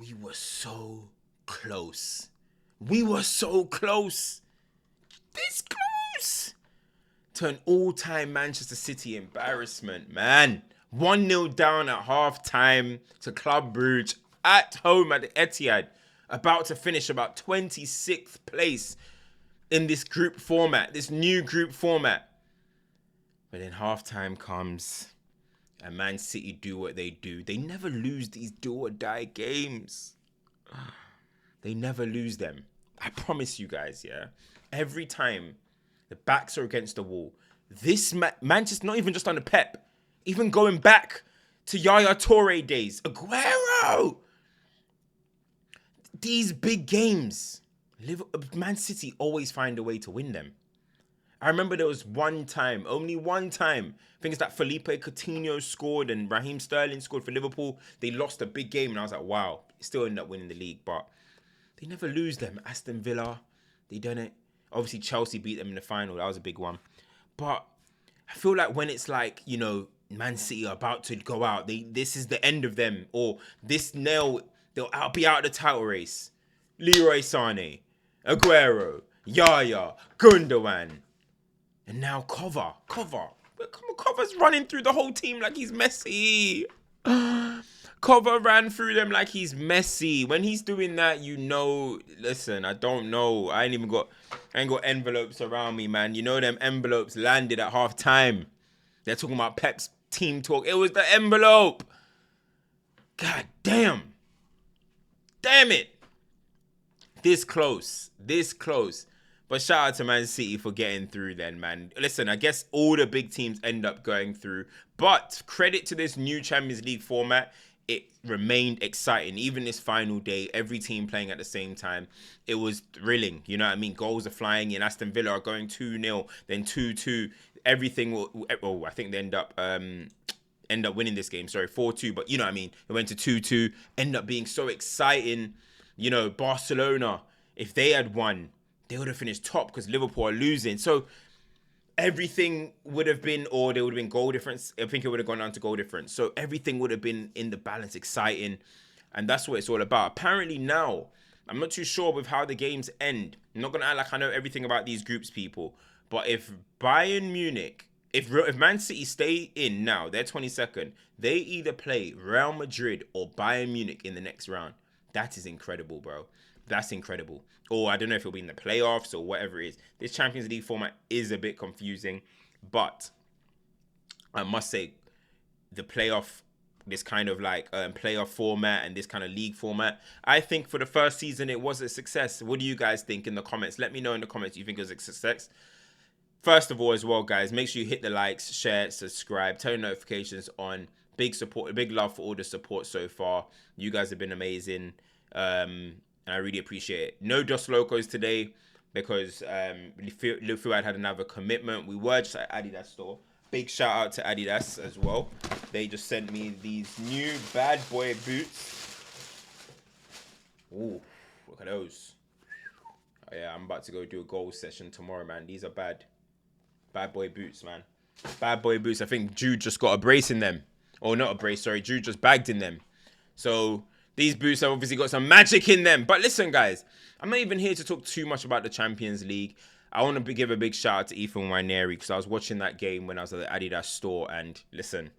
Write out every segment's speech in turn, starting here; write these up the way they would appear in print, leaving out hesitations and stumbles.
We were so close. We were so close. This close to an all-time Manchester City embarrassment, man. 1-0 down at half-time to Club Brugge at home at the Etihad. About to finish about 26th place in this group format, this new group format. But then half-time comes and Man City do what they do. They never lose these do-or-die games. They never lose them. I promise you guys, yeah. Every time the backs are against the wall, this Manchester, not even just under Pep, even going back to Yaya Toure days, Aguero. These big games, Man City always find a way to win them. I remember there was one time, only one time, I think it's that Felipe Coutinho scored and Raheem Sterling scored for Liverpool. They lost a big game and I was like, wow, still ended up winning the league, but they never lose them. Aston Villa, they done it. Obviously, Chelsea beat them in the final. That was a big one. But I feel like when it's like, you know, Man City are about to go out, this is the end of them. Or this nail, they'll be out of the title race. Leroy Sané, Aguero, Yaya, Gundogan. And now Cover's running through the whole team like he's Messi. Cover ran through them like he's Messi. When he's doing that, you know, listen, I don't know. I ain't got envelopes around me, man. You know them envelopes landed at half time. They're talking about Pep's team talk. It was the envelope. God damn. Damn it. This close. But shout out to Man City for getting through then, man. Listen, I guess all the big teams end up going through. But credit to this new Champions League format. It remained exciting. Even this final day, every team playing at the same time. It was thrilling. You know what I mean? Goals are flying in. Aston Villa are going 2-0, then 2-2. Everything will, I think they end up winning this game. Sorry, 4-2. But you know what I mean? It went to 2-2. End up being so exciting. You know, Barcelona, if they had won, they would have finished top because Liverpool are losing. So everything would have been, or there would have been goal difference. I think it would have gone down to goal difference. So everything would have been in the balance, exciting. And that's what it's all about. Apparently now, I'm not too sure with how the games end. I'm not going to act like I know everything about these groups, people. But if Bayern Munich, if Man City stay in now, they're 22nd, they either play Real Madrid or Bayern Munich in the next round. That is incredible, bro. That's incredible. Or I don't know if it'll be in the playoffs or whatever it is. This Champions League format is a bit confusing. But I must say, the playoff, this kind of like playoff format and this kind of league format, I think for the first season, it was a success. What do you guys think in the comments? Let me know in the comments if you think it was a success. First of all, as well, guys, make sure you hit the likes, share, subscribe, turn notifications on. Big support, big love for all the support so far. You guys have been amazing. And I really appreciate it. No Dos Locos today because Lufuad had another commitment. We were just at Adidas store. Big shout out to Adidas as well. They just sent me these new bad boy boots. Ooh, look at those. Oh, yeah, I'm about to go do a goal session tomorrow, man. These are bad boy boots, man. Bad boy boots. I think Jude just got a brace in them. Or not a brace, sorry. Jude just bagged in them. So these boots have obviously got some magic in them. But listen, guys, I'm not even here to talk too much about the Champions League. I want to give a big shout out to Nwaneri because I was watching that game when I was at the Adidas store. And listen,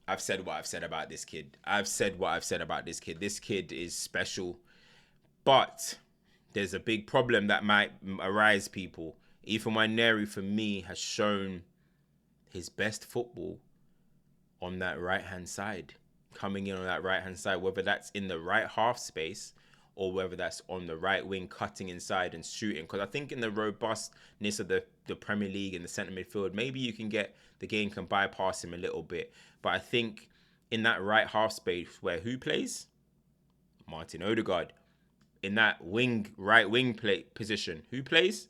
I've said what I've said about this kid. This kid is special. But there's a big problem that might arise, people. Nwaneri, for me, has shown his best football on that right-hand side. Coming in on that right-hand side, whether that's in the right half space or whether that's on the right wing, cutting inside and shooting. Because I think in the robustness of the Premier League and the centre midfield, maybe you can get the game can bypass him a little bit. But I think in that right half space where who plays? Martin Odegaard. In that right wing position, who plays?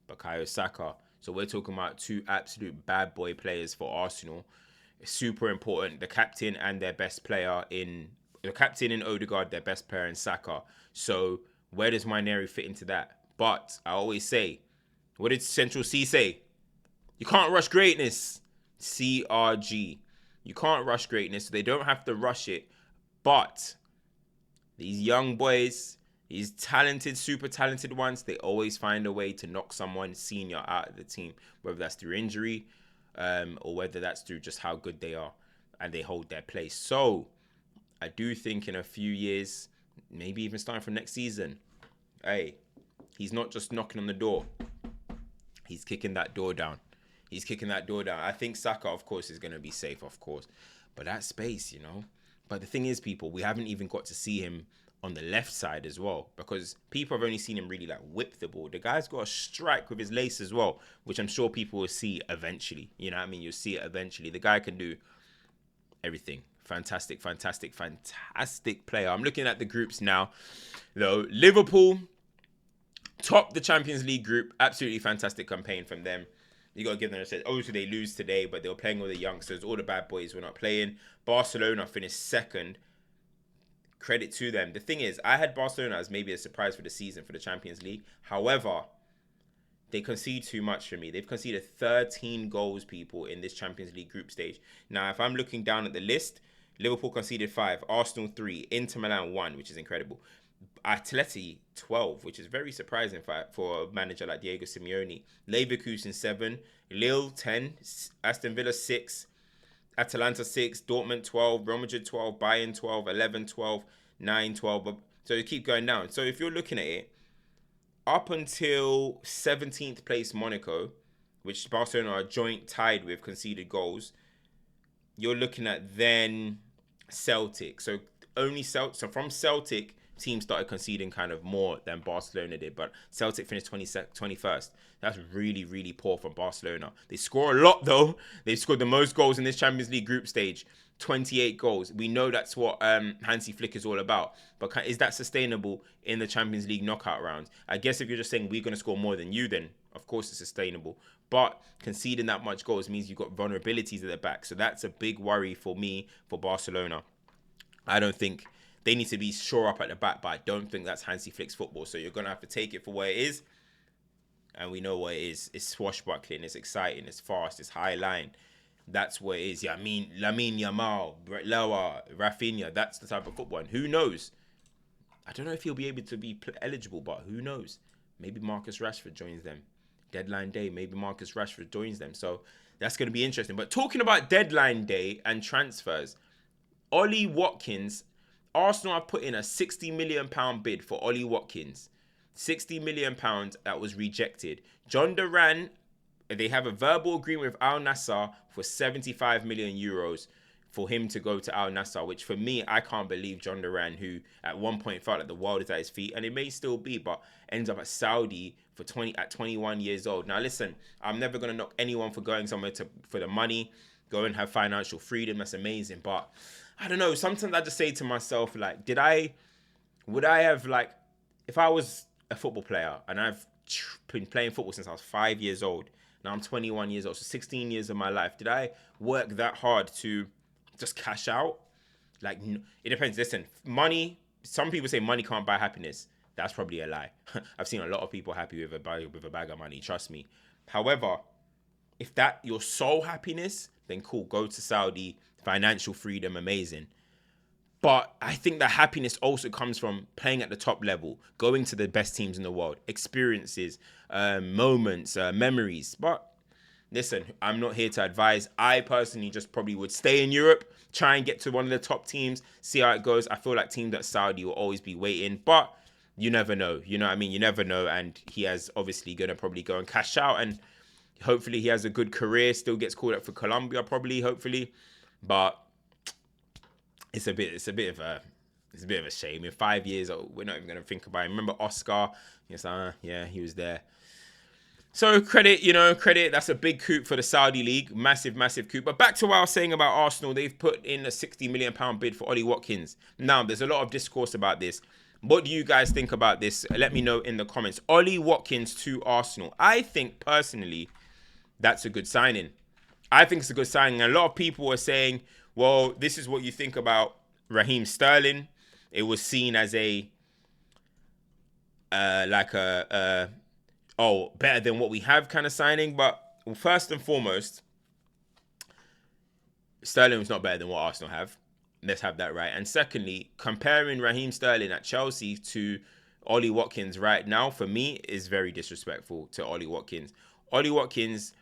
Bukayo Saka. So we're talking about two absolute bad boy players for Arsenal. It's super important. The captain and their best player in Odegaard, their best player in Saka. So where does Nwaneri fit into that? But I always say, what did Central C say? You can't rush greatness. CRG. You can't rush greatness. So they don't have to rush it. But these young boys, these talented, super talented ones, they always find a way to knock someone senior out of the team, whether that's through injury or whether that's through just how good they are and they hold their place. So I do think in a few years, maybe even starting from next season, hey, he's not just knocking on the door. He's kicking that door down. I think Saka, of course, is going to be safe, of course. But that space, you know. But the thing is, people, we haven't even got to see him on the left side as well, because people have only seen him really like whip the ball. The guy's got a strike with his lace as well, which I'm sure people will see eventually. You know what I mean? You'll see it eventually. The guy can do everything. Fantastic player. I'm looking at the groups now, though. Liverpool top the Champions League group. Absolutely fantastic campaign from them. You got to give them a set. Obviously, they lose today, but they were playing with the youngsters. All the bad boys were not playing. Barcelona finished second. Credit to them. The thing is, I had Barcelona as maybe a surprise for the season for the Champions League. However, they concede too much for me. They've conceded 13 goals, people, in this Champions League group stage. Now, if I'm looking down at the list, Liverpool conceded 5, Arsenal 3, Inter Milan 1, which is incredible. Atleti 12, which is very surprising for a manager like Diego Simeone. Leverkusen 7, Lille 10, Aston Villa 6, Atalanta 6, Dortmund 12, Real Madrid 12, Bayern 12, 11, 12, 9, 12. So you keep going down. So if you're looking at it, up until 17th place Monaco, which Barcelona are joint tied with conceded goals, you're looking at then Celtic. So from Celtic, teams started conceding kind of more than Barcelona did, but Celtic finished 21st. That's really, really poor from Barcelona. They score a lot, though. They've scored the most goals in this Champions League group stage, 28 goals. We know that's what Hansi Flick is all about, but is that sustainable in the Champions League knockout rounds? I guess if you're just saying we're going to score more than you, then of course it's sustainable. But conceding that much goals means you've got vulnerabilities at the back. So that's a big worry for me, for Barcelona. I don't think they need to be sure up at the back, but I don't think that's Hansi Flick's football. So you're going to have to take it for what it is. And we know what it is. It's swashbuckling, it's exciting, it's fast, it's high line. That's what it is. Yeah, I mean, Lamine Yamal, Brett Lauer, Rafinha, that's the type of football. And who knows? I don't know if he'll be able to be eligible, but who knows? Maybe Marcus Rashford joins them. Deadline day, maybe Marcus Rashford joins them. So that's going to be interesting. But talking about deadline day and transfers, Ollie Watkins, Arsenal have put in a £60 million bid for Ollie Watkins. £60 million that was rejected. John Duran, they have a verbal agreement with Al Nassr for 75 million euros for him to go to Al Nassr, which for me, I can't believe John Duran, who at one point felt like the world is at his feet, and it may still be, but ends up at Saudi at 21 years old. Now listen, I'm never going to knock anyone for going somewhere for the money, go and have financial freedom, that's amazing, but I don't know, sometimes I just say to myself, like, would I have, like, if I was a football player and I've been playing football since I was 5 years old, now I'm 21 years old, so 16 years of my life, did I work that hard to just cash out? Like, it depends. Listen, money, some people say money can't buy happiness. That's probably a lie. I've seen a lot of people happy with a bag of money, trust me. However, if that your sole happiness, then cool, go to Saudi, financial freedom, amazing. But I think that happiness also comes from playing at the top level, going to the best teams in the world, experiences, moments, memories. But listen, I'm not here to advise. I personally just probably would stay in Europe, try and get to one of the top teams, see how it goes. I feel like teams at Saudi will always be waiting, but you never know. You know what I mean? You never know. And he has obviously going to probably go and cash out, and hopefully he has a good career, still gets called up for Colombia, probably, hopefully. But it's a bit of a shame. In 5 years, we're not even going to think about it. Remember Oscar? Yes, yeah, he was there. So credit. That's a big coup for the Saudi League. Massive coup. But back to what I was saying about Arsenal. They've put in a £60 million bid for Ollie Watkins. Now, there's a lot of discourse about this. What do you guys think about this? Let me know in the comments. Ollie Watkins to Arsenal. I think, personally, that's a good signing. I think it's a good signing. A lot of people are saying, well, this is what you think about Raheem Sterling. It was seen as better than what we have kind of signing. But first and foremost, Sterling was not better than what Arsenal have. Let's have that right. And secondly, comparing Raheem Sterling at Chelsea to Ollie Watkins right now, for me, is very disrespectful to Ollie Watkins. Ollie Watkins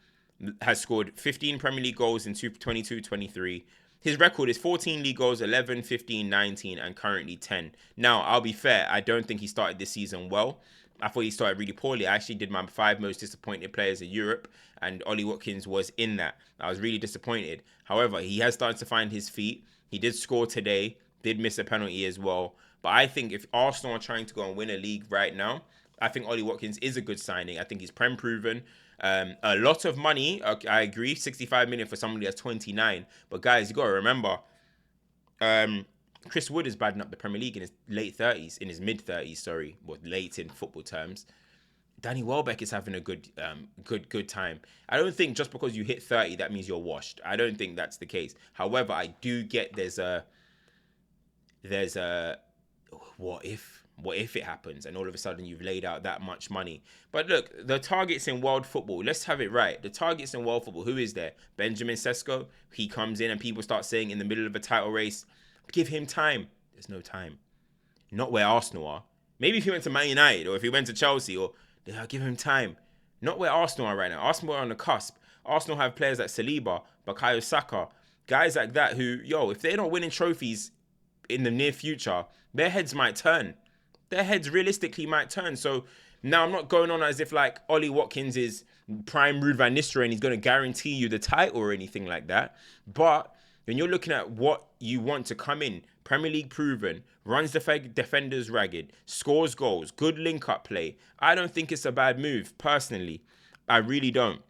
has scored 15 Premier League goals in 22-23. His record is 14 league goals, 11, 15, 19, and currently 10. Now, I'll be fair, I don't think he started this season well. I thought he started really poorly. I actually did my 5 most disappointed players in Europe, and Ollie Watkins was in that. I was really disappointed. However, he has started to find his feet. He did score today, did miss a penalty as well. But I think if Arsenal are trying to go and win a league right now, I think Ollie Watkins is a good signing. I think he's prem proven. A lot of money, I agree, 65 million for somebody that's 29. But guys, you got to remember, Chris Wood is badding up the Premier League in his late 30s, in his mid 30s, sorry, well, late in football terms. Danny Welbeck is having a good time. I don't think just because you hit 30, that means you're washed. I don't think that's the case. However, I do get there's a what if it happens and all of a sudden you've laid out that much money. But look, the targets in world football, let's have it right. The targets in world football, who is there? Benjamin Sesko. He comes in and people start saying in the middle of a title race, give him time. There's no time. Not where Arsenal are. Maybe if he went to Man United or if he went to Chelsea, or they'll give him time. Not where Arsenal are right now. Arsenal are on the cusp. Arsenal have players like Saliba, Bukayo Saka, guys like that who, if they're not winning trophies in the near future, their heads might turn. Their heads realistically might turn. So now I'm not going on as if like Ollie Watkins is prime Ruud van Nistelrooy and he's going to guarantee you the title or anything like that. But when you're looking at what you want to come in, Premier League proven, runs defenders ragged, scores goals, good link-up play, I don't think it's a bad move, personally. I really don't.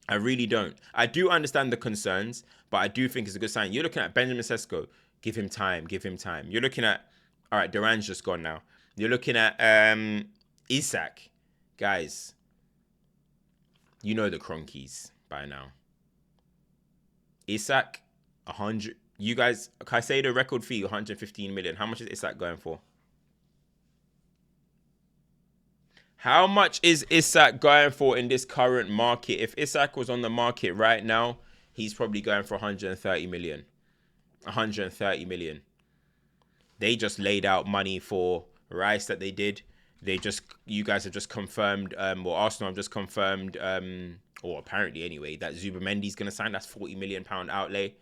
I do understand the concerns, but I do think it's a good sign. You're looking at Benjamin Sesko. Give him time. You're looking at, all right, Duran's just gone now. You're looking at Isak. Guys, you know the Cronkies by now. Isak, 100. You guys, Caicedo record fee, 115 million. How much is Isak going for? How much is Isak going for in this current market? If Isak was on the market right now, he's probably going for 130 million. 130 million. They just laid out money for Rice that they did. You guys have just confirmed, or Arsenal have just confirmed, or apparently anyway, that Zubamendi's going to sign. That's £40 million outlay.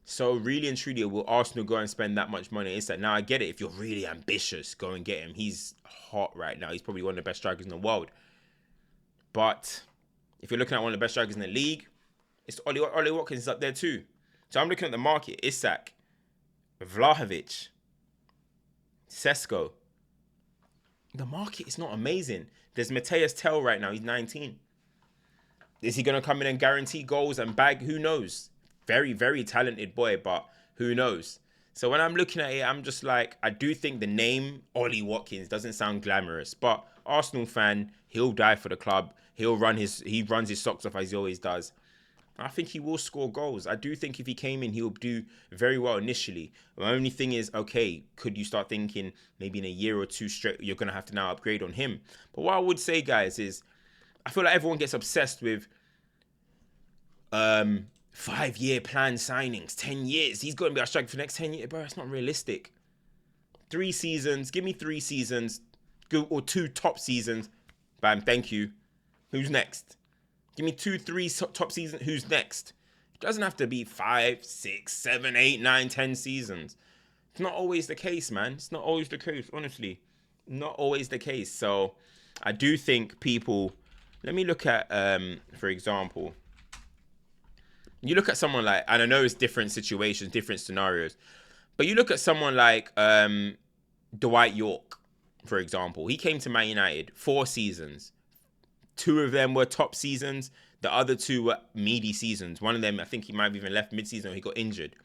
So really and truly, will Arsenal go and spend that much money? It's like, now I get it. If you're really ambitious, go and get him. He's hot right now. He's probably one of the best strikers in the world. But if you're looking at one of the best strikers in the league, it's Ollie Watkins is up there too. So I'm looking at the market. Isak, Vlahovic, Sesko. The market is not amazing. There's Mateus Tell right now. He's 19. Is he going to come in and guarantee goals and bag? Who knows? Very, very talented boy, but who knows? So when I'm looking at it, I'm just like, I do think the name Ollie Watkins doesn't sound glamorous, but Arsenal fan, he'll die for the club. He runs his socks off as he always does. I think he will score goals. I do think if he came in, he'll do very well initially. The only thing is, okay, could you start thinking maybe in a year or two straight, you're going to have to now upgrade on him? But what I would say, guys, is I feel like everyone gets obsessed with 5-year plan signings, 10 years. He's going to be our striker for the next 10 years. Bro, it's not realistic. 3 seasons. Give me 3 seasons. Or 2 top seasons. Bam, thank you. Who's next? Give me 2, 3 top seasons. Who's next? It doesn't have to be 5, 6, 7, 8, 9, 10 seasons. It's not always the case, man. It's not always the case, honestly. Not always the case. So I do think people... Let me look at, for example... You look at someone like... And I know it's different situations, different scenarios. But you look at someone like Dwight York, for example. He came to Man United 4 seasons. 2 of them were top seasons. The other 2 were meaty seasons. One of them, I think he might have even left mid-season or he got injured.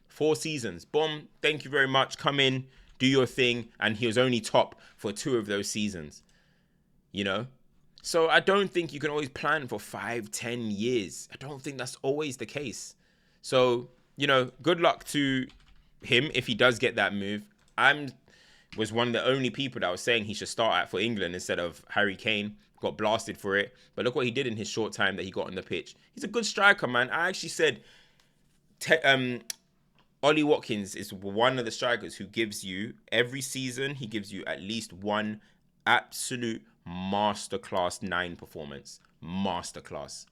4 seasons. Boom. Thank you very much. Come in. Do your thing. And he was only top for 2 of those seasons. You know? So I don't think you can always plan for 5, 10 years. I don't think that's always the case. So, you know, good luck to him if he does get that move. Was one of the only people that was saying he should start at for England instead of Harry Kane. Got blasted for it. But look what he did in his short time that he got on the pitch. He's a good striker, man. I actually said Ollie Watkins is one of the strikers who gives you, every season, he gives you at least one absolute masterclass 9 performance. Masterclass.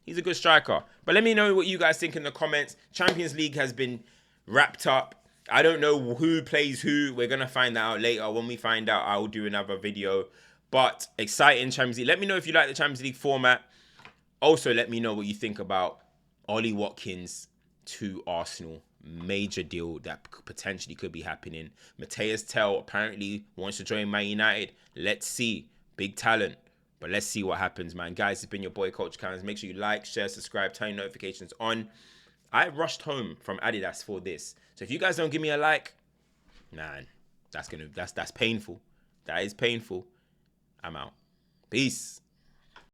He's a good striker. But let me know what you guys think in the comments. Champions League has been wrapped up. I don't know who plays who. We're going to find that out later. When we find out, I will do another video. But exciting Champions League. Let me know if you like the Champions League format. Also, let me know what you think about Ollie Watkins to Arsenal. Major deal that potentially could be happening. Matthias Tell apparently wants to join Man United. Let's see. Big talent. But let's see what happens, man. Guys, it's been your boy, CultureCams. Make sure you like, share, subscribe, turn your notifications on. I rushed home from Adidas for this. So if you guys don't give me a like, man, that's painful. That is painful. I'm out. Peace.